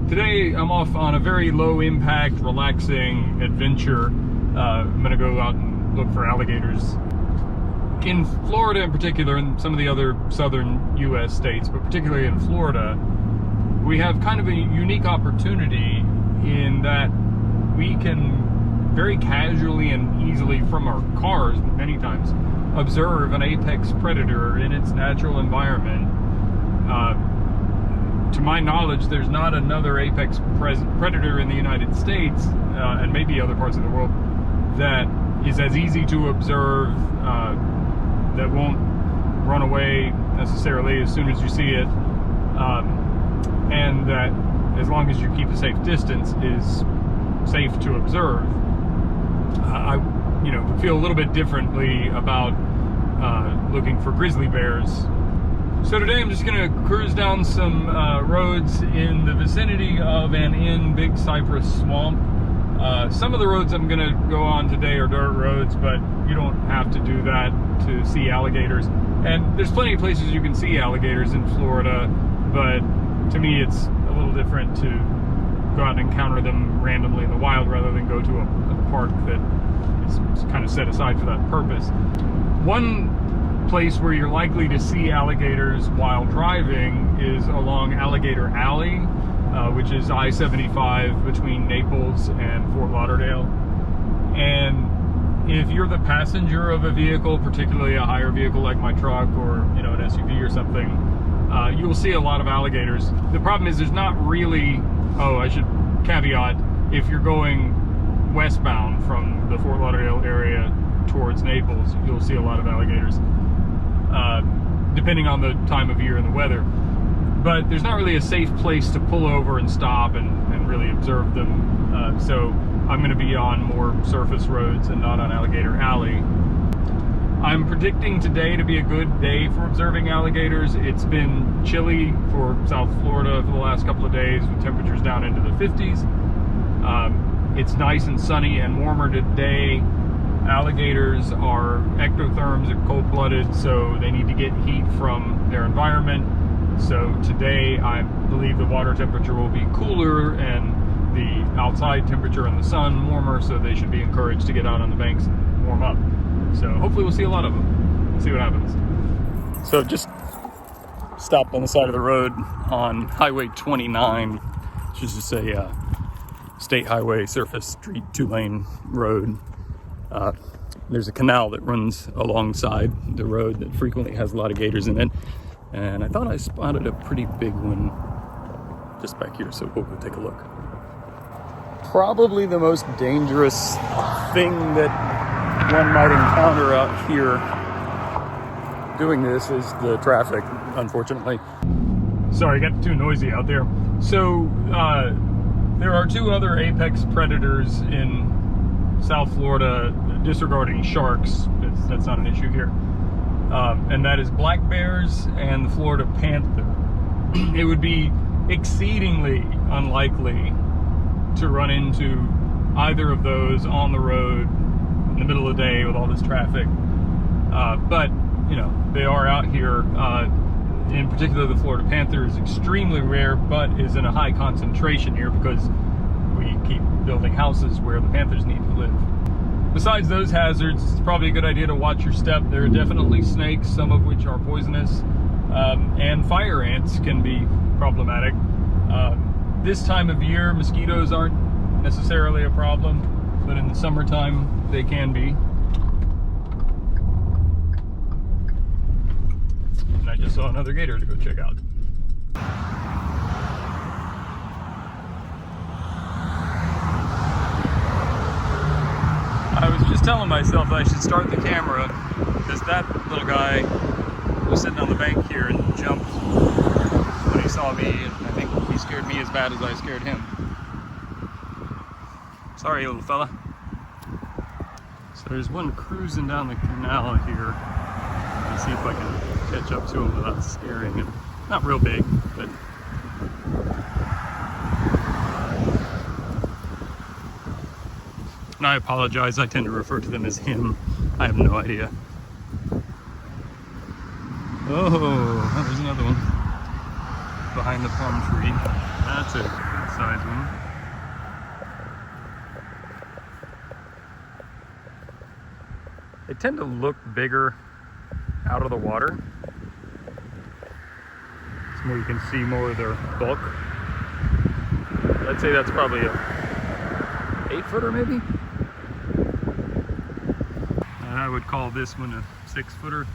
Today I'm off on a very low impact, relaxing adventure. I'm gonna go out and look for alligators in Florida in particular, and some of the other southern US states, but particularly in Florida. We have kind of a unique opportunity in that we can very casually and easily from our cars many times observe an apex predator in its natural environment. To my knowledge, there's not another apex predator in the United States, and maybe other parts of the world, that is as easy to observe, that won't run away necessarily as soon as you see it, and that as long as you keep a safe distance is safe to observe. I feel a little bit differently about looking for grizzly bears. So today I'm just going to cruise down some roads in the vicinity of and in Big Cypress Swamp. Some of the roads I'm going to go on today are dirt roads, but you don't have to do that to see alligators. And there's plenty of places you can see alligators in Florida, but to me it's a little different to go out and encounter them randomly in the wild rather than go to a park that is kind of set aside for that purpose. One place where you're likely to see alligators while driving is along Alligator Alley, which is I-75 between Naples and Fort Lauderdale. And if you're the passenger of a vehicle, particularly a higher vehicle like my truck or an SUV or something, you'll see a lot of alligators. The problem is there's not really, I should caveat, if you're going westbound from the Fort Lauderdale area towards Naples, you'll see a lot of alligators, depending on the time of year and the weather. But there's not really a safe place to pull over and stop and really observe them. So I'm going to be on more surface roads and not on Alligator Alley. I'm predicting today to be a good day for observing alligators. It's been chilly for South Florida for the last couple of days with temperatures down into the 50s. It's nice and sunny and warmer today. Alligators are ectotherms, they're cold-blooded, so they need to get heat from their environment. So today I believe the water temperature will be cooler and the outside temperature in the sun warmer, so they should be encouraged to get out on the banks and warm up. So hopefully we'll see a lot of them. We'll see what happens. So just stopped on the side of the road on Highway 29, which is just a state highway, surface street, 2-lane road. There's a canal that runs alongside the road that frequently has a lot of gators in it, and I thought I spotted a pretty big one just back here, so we'll go take a look. Probably the most dangerous thing that one might encounter out here doing this is the traffic, unfortunately. Sorry, it got too noisy out there. So there are two other apex predators in South Florida, disregarding sharks, that's not an issue here, and that is black bears and the Florida panther. It would be exceedingly unlikely to run into either of those on the road in the middle of the day with all this traffic, but they are out here. In particular, the Florida panther is extremely rare, but is in a high concentration here because we keep building houses where the panthers need to live. Besides those hazards, it's probably a good idea to watch your step. There are definitely snakes, some of which are poisonous, and fire ants can be problematic. This time of year, mosquitoes aren't necessarily a problem, but in the summertime, they can be. And I just saw another gator to go check out. I was just telling myself I should start the camera because that little guy was sitting on the bank here and jumped when he saw me, and I think he scared me as bad as I scared him. Sorry, little fella. So there's one cruising down the canal here. Let's see if I can catch up to him without scaring him. Not real big, but and I apologize, I tend to refer to them as him. I have no idea. Oh, there's another one. behind the palm tree. That's a good size one. They tend to look bigger out of the water. So you can see more of their bulk. I'd say that's probably a 8-footer maybe. And I would call this one a 6-footer.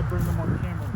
Bring them on camera.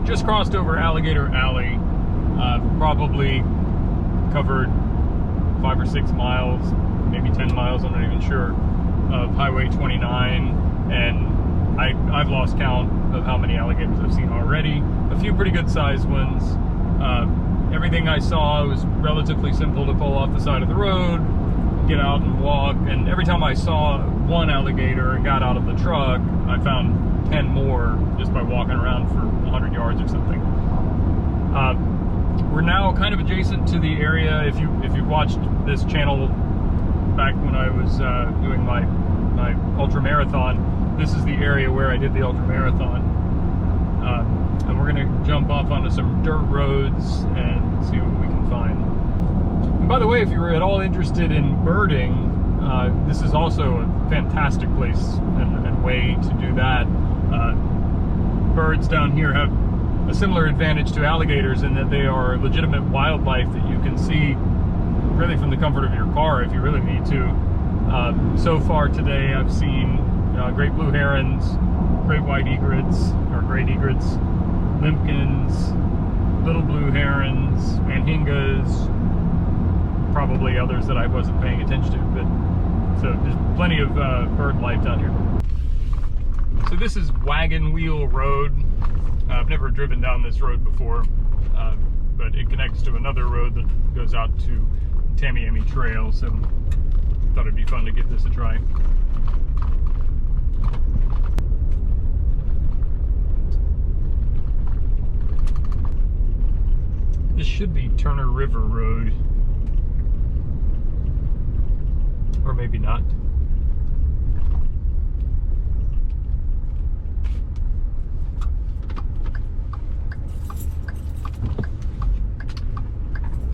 Just crossed over Alligator Alley, probably covered 5 or 6 miles, maybe 10 miles, I'm not even sure, of Highway 29, and I've lost count of how many alligators I've seen already. A few pretty good sized ones. Everything I saw was relatively simple to pull off the side of the road, get out and walk, and every time I saw one alligator and got out of the truck, I found 10 more just by walking around for 100 yards or something. We're now kind of adjacent to the area. If you've watched this channel back when I was doing my ultra marathon, this is the area where I did the ultra marathon. And we're gonna jump off onto some dirt roads and see what we can find. And by the way, if you're at all interested in birding, this is also a fantastic place and way to do that. Birds down here have a similar advantage to alligators in that they are legitimate wildlife that you can see really from the comfort of your car if you really need to. So far today I've seen great blue herons, great white egrets, or great egrets, limpkins, little blue herons, anhingas, probably others that I wasn't paying attention to, but so there's plenty of bird life down here. So this is Wagon Wheel Road. I've never driven down this road before, but it connects to another road that goes out to Tamiami Trail, so I thought it'd be fun to give this a try. This should be Turner River Road, or maybe not.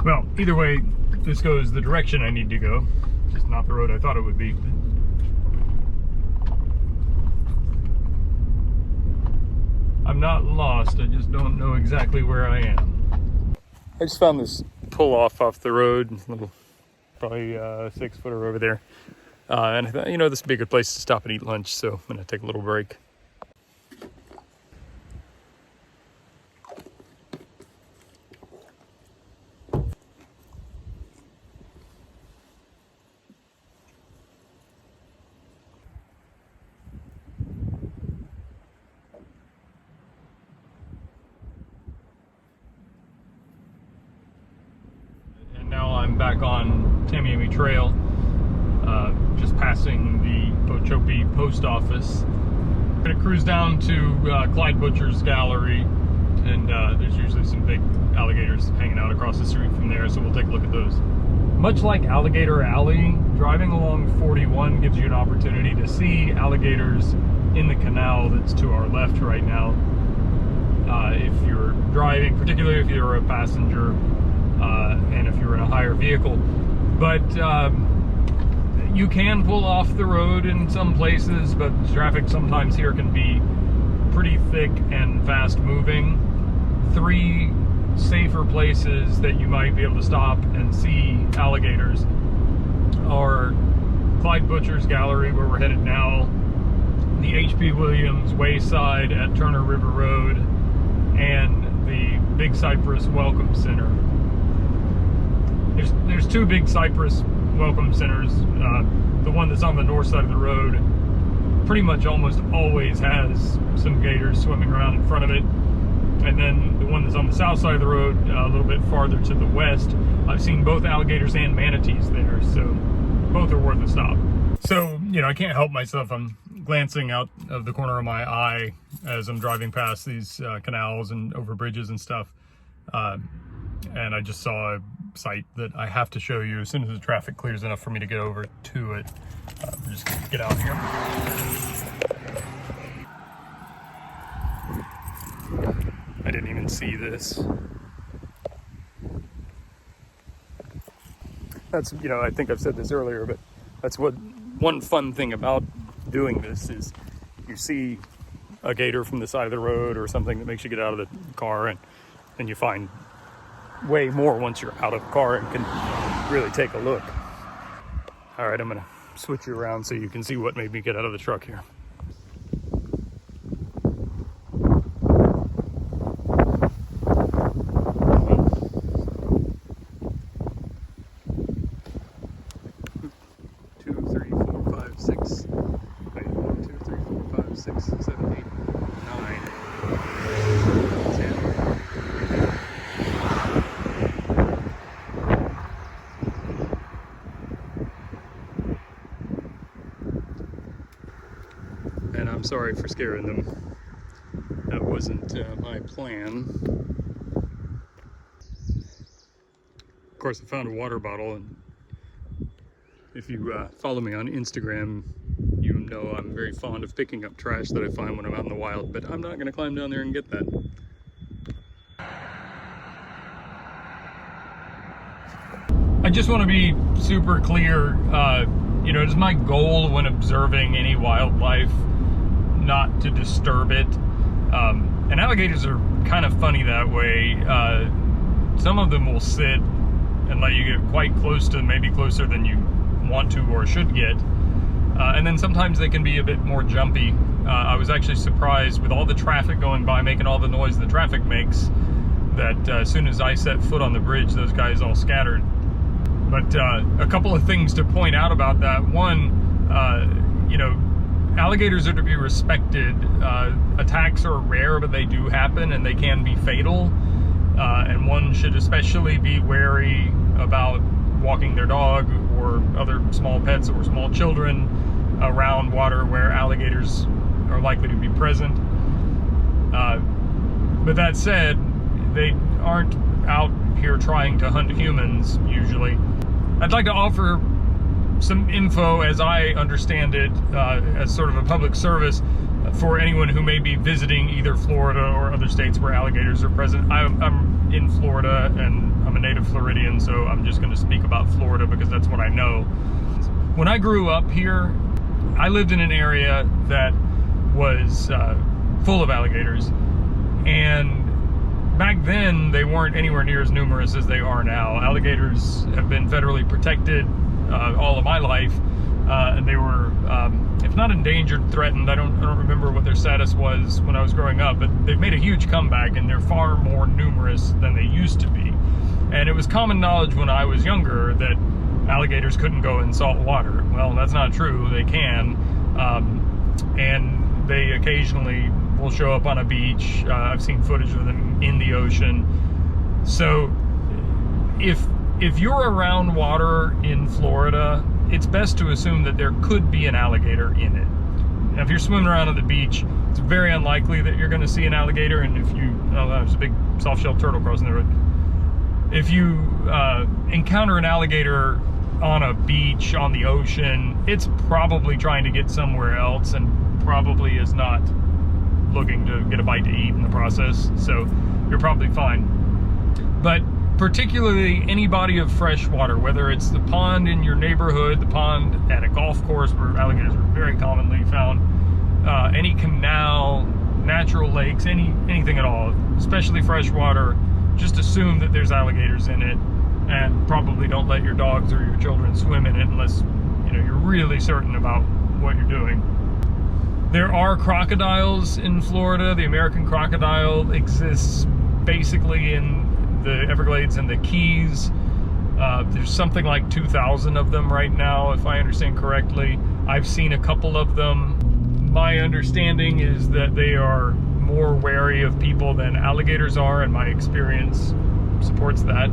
Well, either way, this goes the direction I need to go, just not the road I thought it would be. I'm not lost, I just don't know exactly where I am. I just found this pull off the road, little, probably 6-footer over there. And I thought, this would be a good place to stop and eat lunch, so I'm gonna take a little break. Back on Tamiami Trail, just passing the Ochope post office. I'm gonna cruise down to Clyde Butcher's gallery, and there's usually some big alligators hanging out across the street from there, so we'll take a look at those. Much like Alligator Alley, driving along 41 gives you an opportunity to see alligators in the canal that's to our left right now. If you're driving, particularly if you're a passenger, and if you're in a higher vehicle. But you can pull off the road in some places, but traffic sometimes here can be pretty thick and fast moving. 3 safer places that you might be able to stop and see alligators are Clyde Butcher's gallery, where we're headed now, the H.P. Williams Wayside at Turner River Road, and the Big Cypress Welcome Center. There's 2 Big Cypress Welcome Centers. The one that's on the north side of the road pretty much almost always has some gators swimming around in front of it. And then the one that's on the south side of the road, a little bit farther to the west, I've seen both alligators and manatees there, so both are worth a stop. So, you know, I can't help myself. I'm glancing out of the corner of my eye as I'm driving past these canals and over bridges and stuff. And I just saw a site that I have to show you as soon as the traffic clears enough for me to get over to it. We're just gonna get out here. I didn't even see this. That's, you know, I think I've said this earlier, but that's what one fun thing about doing this is you see a gator from the side of the road or something that makes you get out of the car, and then you find way more once you're out of the car and can really take a look. All right, I'm gonna switch you around so you can see what made me get out of the truck here. And I'm sorry for scaring them. That wasn't my plan. Of course, I found a water bottle, and if you follow me on Instagram, you know I'm very fond of picking up trash that I find when I'm out in the wild, but I'm not going to climb down there and get that. I just want to be super clear, you know, it is my goal when observing any wildlife not to disturb it. And alligators are kind of funny that way. Some of them will sit and let you get quite close to, maybe closer than you want to or should get. And then sometimes they can be a bit more jumpy. I was actually surprised with all the traffic going by, making all the noise the traffic makes, that as soon as I set foot on the bridge, those guys all scattered. But a couple of things to point out about that. One, you know, alligators are to be respected. Attacks are rare, but they do happen, and they can be fatal. And one should especially be wary about walking their dog or other small pets or small children around water where alligators are likely to be present. But that said, they aren't out here trying to hunt humans, usually. I'd like to offer some info, as I understand it, as sort of a public service for anyone who may be visiting either Florida or other states where alligators are present. I'm in Florida, and I'm a native Floridian, so I'm just going to speak about Florida because that's what I know. When I grew up here, I lived in an area that was full of alligators, and back then they weren't anywhere near as numerous as they are now. Alligators have been federally protected all of my life, and they were, if not endangered, threatened. I don't remember what their status was when I was growing up, but they've made a huge comeback, and they're far more numerous than they used to be. And it was common knowledge when I was younger that alligators couldn't go in salt water. Well, that's not true. They can, and they occasionally will show up on a beach. I've seen footage of them in the ocean. So if you're around water in Florida, it's best to assume that there could be an alligator in it. Now, if you're swimming around on the beach, it's very unlikely that you're going to see an alligator. And if you, oh, there's a big soft-shelled turtle crossing the road. If you encounter an alligator on a beach, on the ocean, it's probably trying to get somewhere else and probably is not looking to get a bite to eat in the process. So you're probably fine. But particularly any body of fresh water, whether it's the pond in your neighborhood, the pond at a golf course where alligators are very commonly found, any canal, natural lakes, anything at all, especially fresh water, just assume that there's alligators in it, and probably don't let your dogs or your children swim in it unless you're really certain about what you're doing. There are crocodiles in Florida. The American crocodile exists basically in the Everglades and the Keys. There's something like 2,000 of them right now, if I understand correctly. I've seen a couple of them. My understanding is that they are more wary of people than alligators are, and my experience supports that.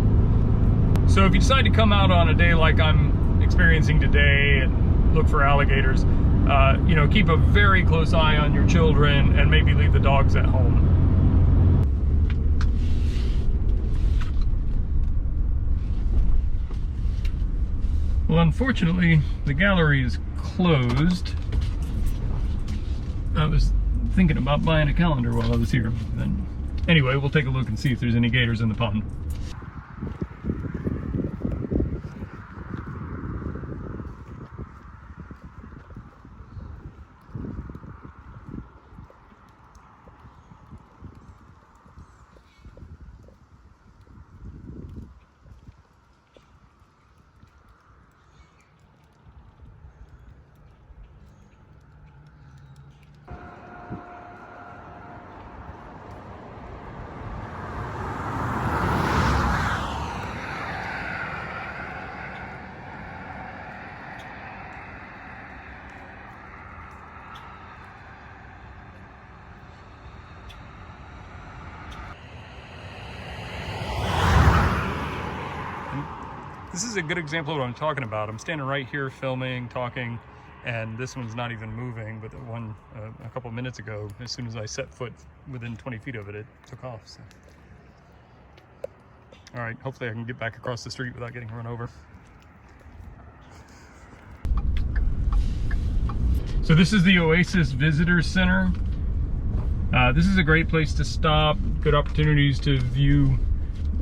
So if you decide to come out on a day like I'm experiencing today and look for alligators, keep a very close eye on your children and maybe leave the dogs at home. Well, unfortunately, the gallery is closed. I was thinking about buying a calendar while I was here. Anyway, we'll take a look and see if there's any gators in the pond. This is a good example of what I'm talking about. I'm standing right here filming, talking, and this one's not even moving, but the one a couple minutes ago, as soon as I set foot within 20 feet of it, it took off. So. All right, hopefully I can get back across the street without getting run over. So this is the Oasis Visitor Center. This is a great place to stop, good opportunities to view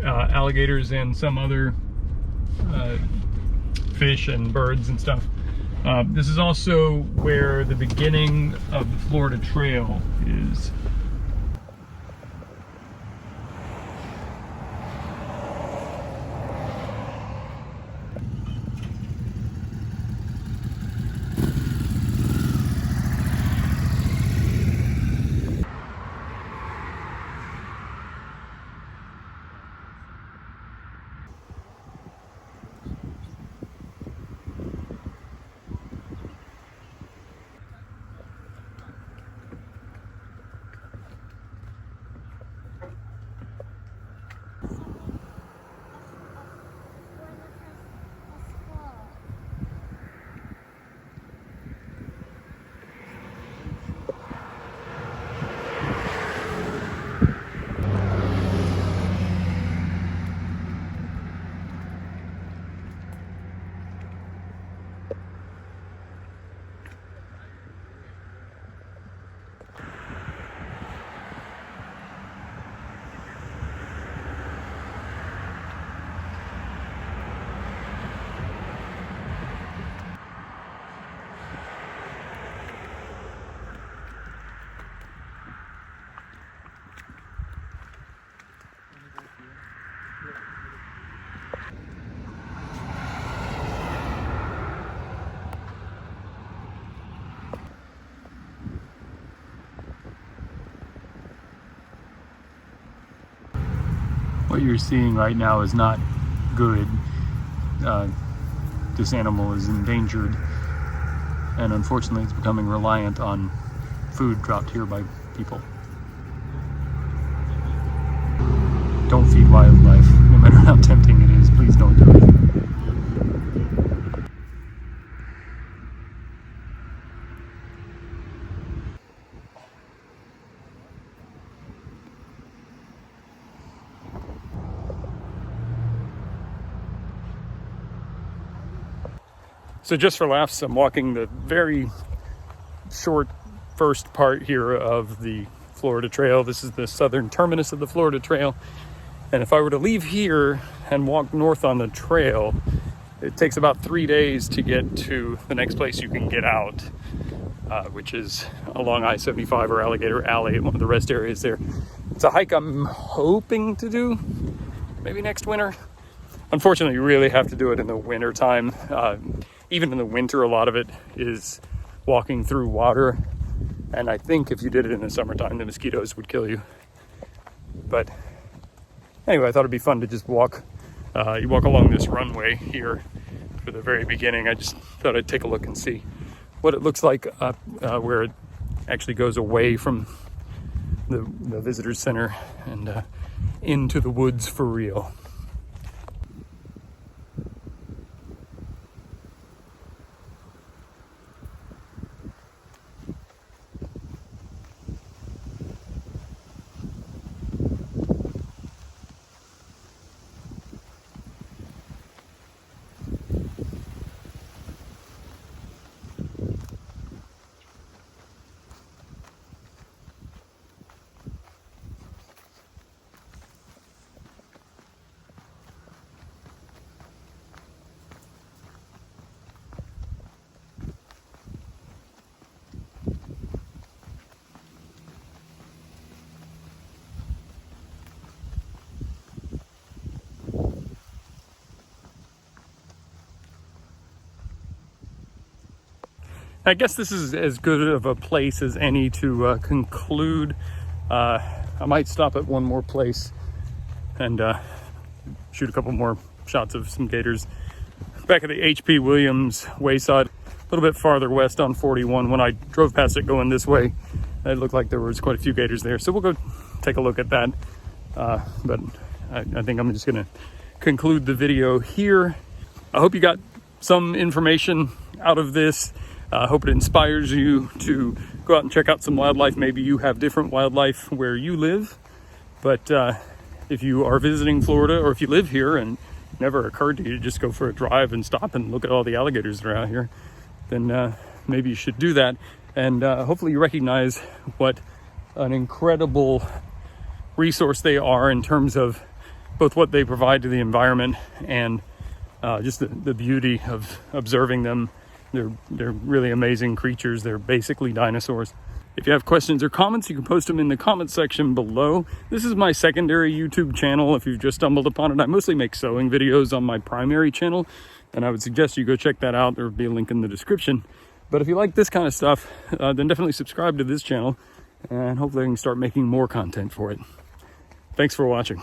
alligators and some other fish and birds and stuff. This is also where the beginning of the Florida Trail is. What you're seeing right now is not good. This animal is endangered, and unfortunately it's becoming reliant on food dropped here by people. Don't feed wildlife, no matter how tempting it is. Please don't do it. So just for laughs, I'm walking the very short first part here of the Florida Trail. This is the southern terminus of the Florida Trail. And if I were to leave here and walk north on the trail, it takes about 3 days to get to the next place you can get out, which is along I-75 or Alligator Alley, one of the rest areas there. It's a hike I'm hoping to do maybe next winter. Unfortunately, you really have to do it in the winter time. Even in the winter, a lot of it is walking through water. And I think if you did it in the summertime, the mosquitoes would kill you. But anyway, I thought it'd be fun to just walk. You walk along this runway here for the very beginning. I just thought I'd take a look and see what it looks like up where it actually goes away from the visitor center and into the woods for real. I guess this is as good of a place as any to conclude. I might stop at one more place and shoot a couple more shots of some gators. Back at the H.P. Williams wayside, a little bit farther west on 41. When I drove past it going this way, it looked like there was quite a few gators there. So we'll go take a look at that. But I think I'm just gonna conclude the video here. I hope you got some information out of this. I hope it inspires you to go out and check out some wildlife. Maybe you have different wildlife where you live, but if you are visiting Florida or if you live here and it never occurred to you to just go for a drive and stop and look at all the alligators that are out here, then maybe you should do that. And hopefully you recognize what an incredible resource they are in terms of both what they provide to the environment and just the beauty of observing them. They're really amazing creatures. They're basically dinosaurs. If you have questions or comments, you can post them in the comment section below. This is my secondary YouTube channel. If you've just stumbled upon it, I mostly make sewing videos on my primary channel, and I would suggest you go check that out. There will be a link in the description. But if you like this kind of stuff, then definitely subscribe to this channel, and hopefully I can start making more content for it. Thanks for watching.